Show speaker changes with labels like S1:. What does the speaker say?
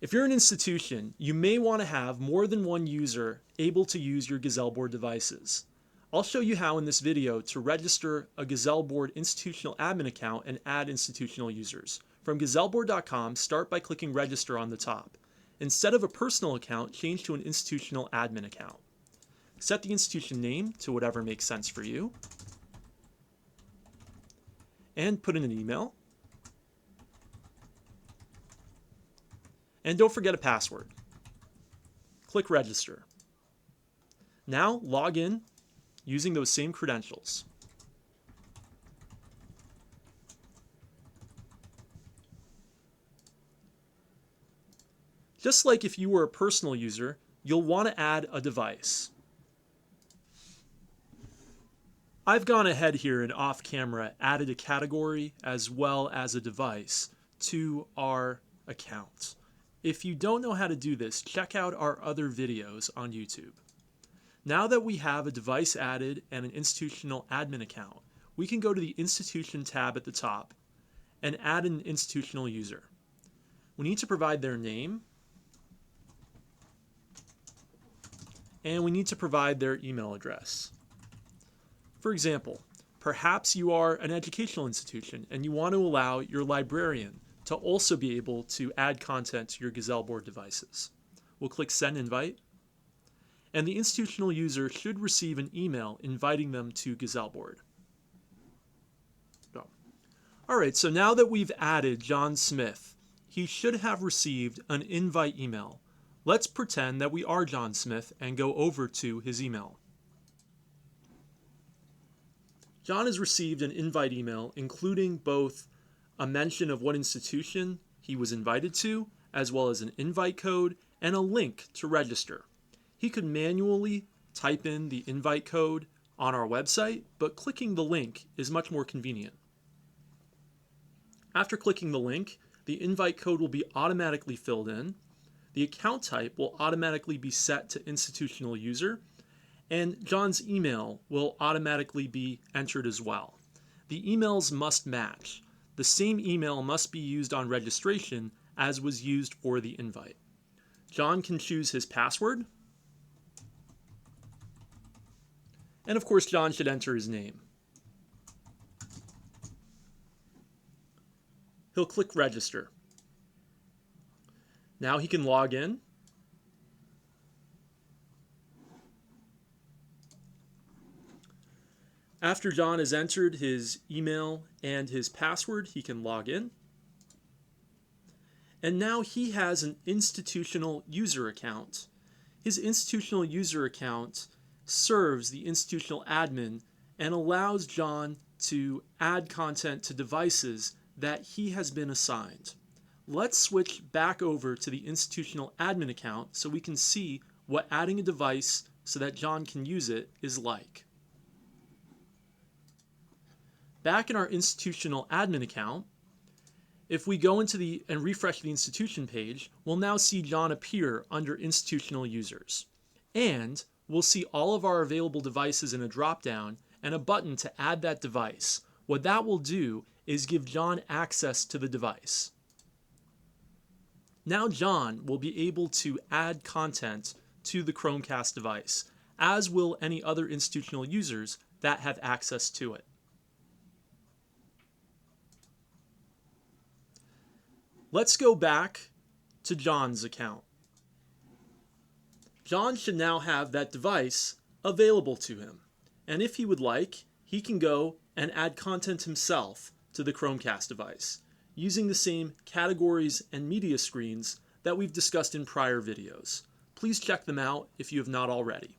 S1: If you're an institution, you may want to have more than one user able to use your GuzelBoard devices. I'll show you how in this video to register a GuzelBoard institutional admin account and add institutional users. From GuzelBoard.com, start by clicking Register on the top. Instead of a personal account, change to an institutional admin account. Set the institution name to whatever makes sense for you, and put in an email. And don't forget a password. Click Register. Now log in using those same credentials. Just like if you were a personal user, you'll want to add a device. I've gone ahead here and off camera added a category as well as a device to our account. If you don't know how to do this, check out our other videos on YouTube. Now that we have a device added and an institutional admin account, we can go to the Institution tab at the top and add an institutional user. We need to provide their name, and we need to provide their email address. For example, perhaps you are an educational institution and you want to allow your librarian to also be able to add content to your GuzelBoard devices. We'll click Send Invite, and the institutional user should receive an email inviting them to GuzelBoard. Alright, so now that we've added John Smith, he should have received an invite email. Let's pretend that we are John Smith and go over to his email. John has received an invite email including both a mention of what institution he was invited to, as well as an invite code and a link to register. He could manually type in the invite code on our website, but clicking the link is much more convenient. After clicking the link, the invite code will be automatically filled in, the account type will automatically be set to institutional user, and John's email will automatically be entered as well. The emails must match. The same email must be used on registration as was used for the invite. John can choose his password, and of course John should enter his name. He'll click Register. Now he can log in. After John has entered his email and his password, he can log in. And now he has an institutional user account. His institutional user account serves the institutional admin and allows John to add content to devices that he has been assigned. Let's switch back over to the institutional admin account so we can see what adding a device so that John can use it is like. Back in our institutional admin account, if we go into and refresh the institution page, we'll now see John appear under institutional users. And we'll see all of our available devices in a drop-down and a button to add that device. What that will do is give John access to the device. Now John will be able to add content to the Chromecast device, as will any other institutional users that have access to it. Let's go back to John's account. John should now have that device available to him. And if he would like, he can go and add content himself to the Chromecast device, using the same categories and media screens that we've discussed in prior videos. Please check them out if you have not already.